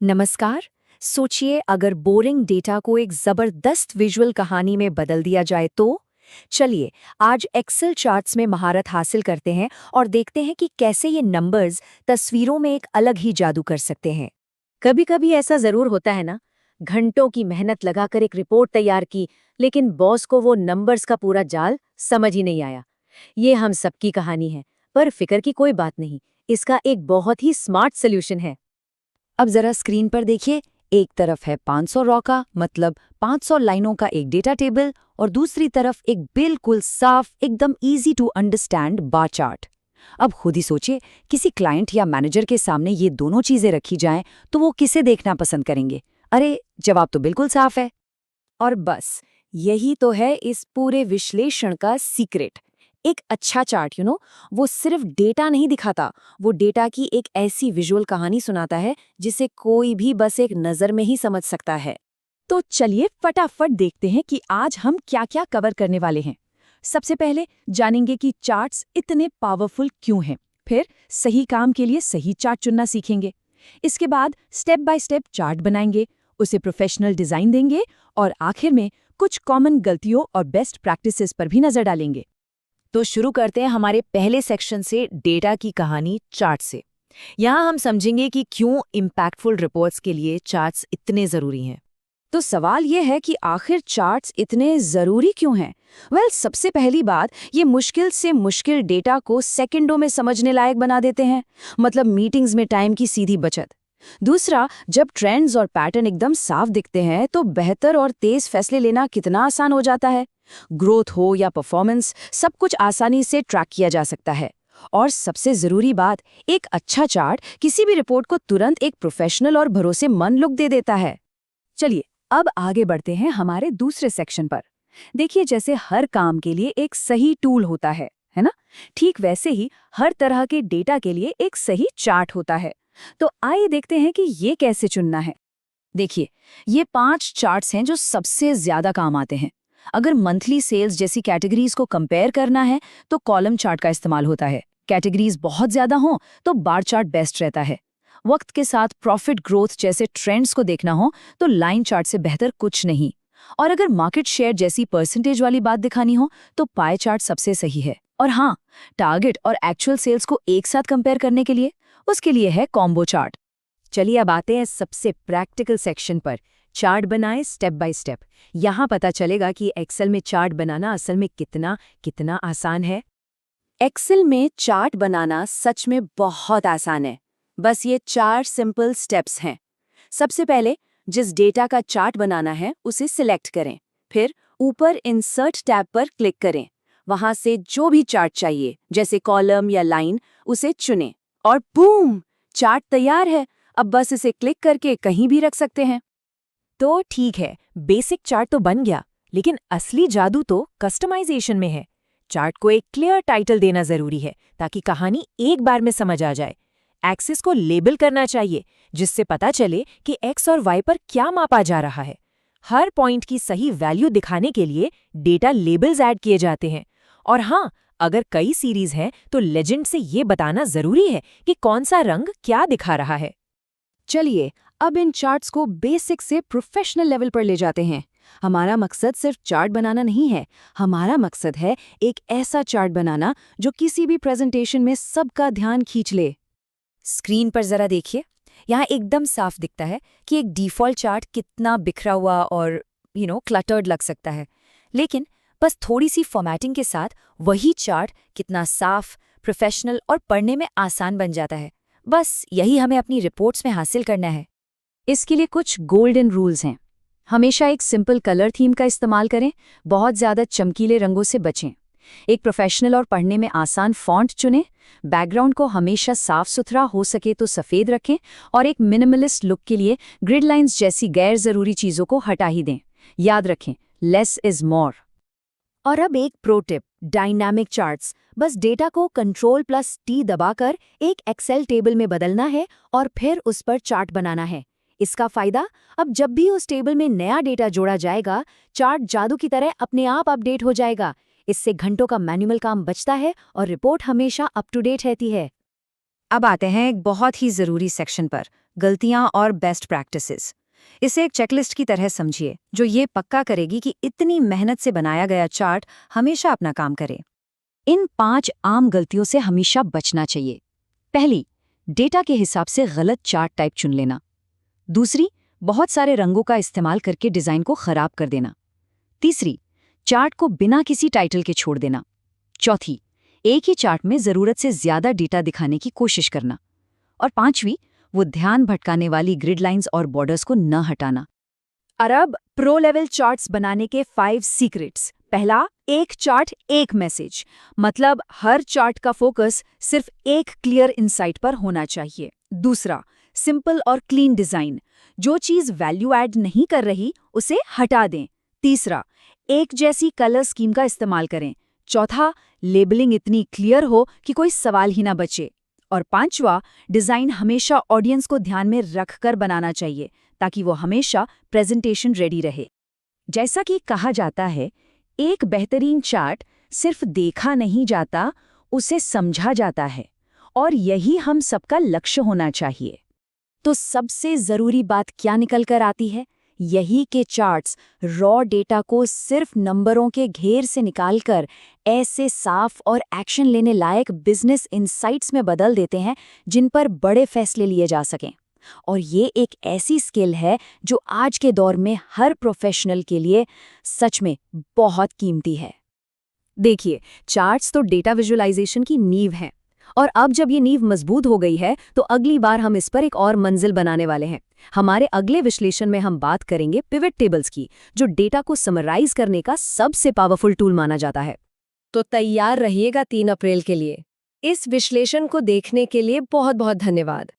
नमस्कार। सोचिए अगर बोरिंग डेटा को एक जबरदस्त विजुअल कहानी में बदल दिया जाए तो। चलिए आज एक्सेल चार्ट्स में महारत हासिल करते हैं और देखते हैं कि कैसे ये नंबर्स तस्वीरों में एक अलग ही जादू कर सकते हैं। कभी कभी ऐसा जरूर होता है ना। घंटों की मेहनत लगाकर एक रिपोर्ट तैयार की, लेकिन बॉस को वो नंबर्स का पूरा जाल समझ ही नहीं आया। ये हम सबकी कहानी है, पर फिक्र की कोई बात नहीं। इसका एक बहुत ही स्मार्ट सोल्यूशन है। अब जरा स्क्रीन पर देखिए। एक तरफ है 500 रॉ का मतलब 500 लाइनों का एक डेटा टेबल और दूसरी तरफ एक बिल्कुल साफ एकदम easy to understand bar chart. अब खुद ही सोचिए, किसी क्लाइंट या मैनेजर के सामने ये दोनों चीजें रखी जाएं तो वो किसे देखना पसंद करेंगे? अरे जवाब तो बिल्कुल साफ है। और बस यही तो है इस पूरे विश्लेषण का सीक्रेट। एक अच्छा चार्ट वो सिर्फ डेटा नहीं दिखाता, वो डेटा की एक ऐसी विजुअल कहानी सुनाता है जिसे कोई भी बस एक नज़र में ही समझ सकता है। तो चलिए फटाफट देखते हैं कि आज हम क्या क्या कवर करने वाले हैं। सबसे पहले जानेंगे कि चार्ट्स इतने पावरफुल क्यों हैं। फिर सही काम के लिए सही चार्ट चुनना सीखेंगे। इसके बाद स्टेप बाय स्टेप चार्ट बनाएंगे, उसे प्रोफेशनल डिजाइन देंगे और आखिर में कुछ कॉमन गलतियों और बेस्ट प्रैक्टिसेस पर भी नजर डालेंगे। तो शुरू करते हैं हमारे पहले सेक्शन से, डेटा की कहानी चार्ट से। यहाँ हम समझेंगे कि क्यों इम्पैक्टफुल रिपोर्ट्स के लिए चार्ट्स इतने ज़रूरी हैं। तो सवाल ये है कि आखिर चार्ट्स इतने ज़रूरी क्यों हैं? सबसे पहली बात, ये मुश्किल से मुश्किल डेटा को सेकंडों में समझने लायक बना देते हैं, मतलब मीटिंग्स में टाइम की सीधी बचत। दूसरा, जब ट्रेंड्स और पैटर्न एकदम साफ दिखते हैं तो बेहतर और तेज फैसले लेना कितना आसान हो जाता है। ग्रोथ हो या परफॉर्मेंस, सब कुछ आसानी से ट्रैक किया जा सकता है। और सबसे जरूरी बात, एक अच्छा चार्ट किसी भी रिपोर्ट को तुरंत एक प्रोफेशनल और भरोसेमंद लुक दे देता है। चलिए अब आगे बढ़ते हैं हमारे दूसरे सेक्शन पर। देखिए, जैसे हर काम के लिए एक सही टूल होता है ना? ठीक वैसे ही हर तरह के डेटा के लिए एक सही चार्ट होता है। तो आइए देखते हैं कि ये कैसे चुनना है। देखिए, ये 5 चार्ट्स हैं जो सबसे ज्यादा काम आते हैं। अगर मंथली सेल्स जैसी कैटेगरीज को कंपेयर करना है तो कॉलम चार्ट का इस्तेमाल होता है। कैटेगरीज बहुत ज्यादा हों तो बार चार्ट बेस्ट रहता है। वक्त के साथ प्रॉफिट ग्रोथ जैसे ट्रेंड्स को देखना हो तो लाइन चार्ट से बेहतर कुछ नहीं। और अगर मार्केट शेयर जैसी परसेंटेज वाली बात दिखानी हो तो पाई चार्ट सबसे सही है। और हाँ, टारगेट और एक्चुअल सेल्स को एक साथ कंपेयर करने के लिए उसके लिए है कॉम्बो चार्ट। चलिए अब आते हैं सबसे प्रैक्टिकल सेक्शन पर। चार्ट बनाएं स्टेप बाय स्टेप। यहाँ पता चलेगा कि एक्सेल में चार्ट बनाना असल में कितना कितना आसान है। एक्सेल में चार्ट बनाना सच में बहुत आसान है। बस ये 4 सिंपल स्टेप्स हैं। सबसे पहले जिस डेटा का चार्ट बनाना है उसे सिलेक्ट करें। फिर ऊपर इंसर्ट टैब पर क्लिक करें। वहां से जो भी चार्ट चाहिए जैसे कॉलम या लाइन उसे चुनें और बूम, चार्ट तैयार है। अब बस इसे क्लिक करके कहीं भी रख सकते हैं। तो ठीक है, बेसिक चार्ट तो बन गया, लेकिन असली जादू तो कस्टमाइजेशन में है। चार्ट को एक क्लियर टाइटल देना जरूरी है ताकि कहानी एक बार में समझ आ जाए। एक्सिस को लेबल करना चाहिए जिससे पता चले कि एक्स और वाई पर क्या मापा जा रहा है। हर पॉइंट की सही वैल्यू दिखाने के लिए डेटा लेबल्स ऐड किए जाते हैं। और हाँ, अगर कई सीरीज हैं तो लेजेंड से ये बताना जरूरी है कि कौन सा रंग क्या दिखा रहा है। चलिए अब इन चार्ट्स को बेसिक से प्रोफेशनल लेवल पर ले जाते हैं। हमारा मकसद सिर्फ चार्ट बनाना नहीं है, हमारा मकसद है एक ऐसा चार्ट बनाना जो किसी भी प्रेजेंटेशन में सबका ध्यान खींच ले। स्क्रीन पर जरा देखिए, यहाँ एकदम साफ दिखता है कि एक डिफ़ॉल्ट चार्ट कितना बिखरा हुआ और क्लटर्ड लग सकता है। लेकिन बस थोड़ी सी फॉर्मेटिंग के साथ वही चार्ट कितना साफ, प्रोफेशनल और पढ़ने में आसान बन जाता है। बस यही हमें अपनी रिपोर्ट्स में हासिल करना है। इसके लिए कुछ गोल्डन रूल्स हैं। हमेशा एक सिंपल कलर थीम का इस्तेमाल करें, बहुत ज़्यादा चमकीले रंगों से बचें। एक प्रोफेशनल और पढ़ने में आसान फॉन्ट चुनें। बैकग्राउंड को हमेशा साफ सुथरा हो सके तो सफ़ेद रखें और एक मिनिमलिस्ट लुक के लिए ग्रिड लाइंस जैसी गैर ज़रूरी चीज़ों को हटा ही दें। याद रखें, लेस इज़ मोर। और अब एक प्रो टिप, डायनामिक चार्ट्स। बस डेटा को Ctrl+T दबाकर एक एक्सेल टेबल में बदलना है और फिर उस पर चार्ट बनाना है। इसका फायदा, अब जब भी उस टेबल में नया डेटा जोड़ा जाएगा, चार्ट जादू की तरह अपने आप अपडेट हो जाएगा। इससे घंटों का मैनुअल काम बचता है और रिपोर्ट हमेशा अप टू डेट रहती है। अब आते हैं एक बहुत ही ज़रूरी सेक्शन पर, गलतियां और बेस्ट प्रैक्टिसेस। इसे एक चेकलिस्ट की तरह समझिए जो ये पक्का करेगी कि इतनी मेहनत से बनाया गया चार्ट हमेशा अपना काम करे। इन 5 आम गलतियों से हमेशा बचना चाहिए। पहली, डेटा के हिसाब से गलत चार्ट टाइप चुन लेना। दूसरी, बहुत सारे रंगों का इस्तेमाल करके डिज़ाइन को खराब कर देना। तीसरी, चार्ट को बिना किसी टाइटल के छोड़ देना। चौथी, एक ही चार्ट में ज़रूरत से ज़्यादा डेटा दिखाने की कोशिश करना। और पांचवी, वो ध्यान भटकाने वाली ग्रिड लाइंस और बॉर्डर्स को न हटाना। अब प्रो लेवल चार्ट्स बनाने के 5 सीक्रेट्स। पहला, एक चार्ट एक मैसेज, मतलब हर चार्ट का फोकस सिर्फ एक क्लियर इंसाइट पर होना चाहिए। दूसरा, सिंपल और क्लीन डिजाइन, जो चीज वैल्यू ऐड नहीं कर रही उसे हटा दें। तीसरा, एक जैसी कलर स्कीम का इस्तेमाल करें। चौथा, लेबलिंग इतनी क्लियर हो कि कोई सवाल ही ना बचे। और पांचवा, डिजाइन हमेशा ऑडियंस को ध्यान में रखकर बनाना चाहिए ताकि वो हमेशा प्रेजेंटेशन रेडी रहे। जैसा कि कहा जाता है, एक बेहतरीन चार्ट सिर्फ देखा नहीं जाता, उसे समझा जाता है, और यही हम सबका लक्ष्य होना चाहिए। तो सबसे जरूरी बात क्या निकल कर आती है? यही के चार्ट्स रॉ डेटा को सिर्फ नंबरों के घेर से निकालकर ऐसे साफ और एक्शन लेने लायक बिजनेस इनसाइट्स में बदल देते हैं जिन पर बड़े फैसले लिए जा सकें। और ये एक ऐसी स्किल है जो आज के दौर में हर प्रोफेशनल के लिए सच में बहुत कीमती है। देखिए, चार्ट्स तो डेटा विजुअलाइजेशन की नींव है, और अब जब ये नींव मजबूत हो गई है तो अगली बार हम इस पर एक और मंजिल बनाने वाले हैं। हमारे अगले विश्लेषण में हम बात करेंगे पिवट टेबल्स की, जो डेटा को समराइज करने का सबसे पावरफुल टूल माना जाता है। तो तैयार रहिएगा 3 अप्रैल के लिए। इस विश्लेषण को देखने के लिए बहुत बहुत धन्यवाद।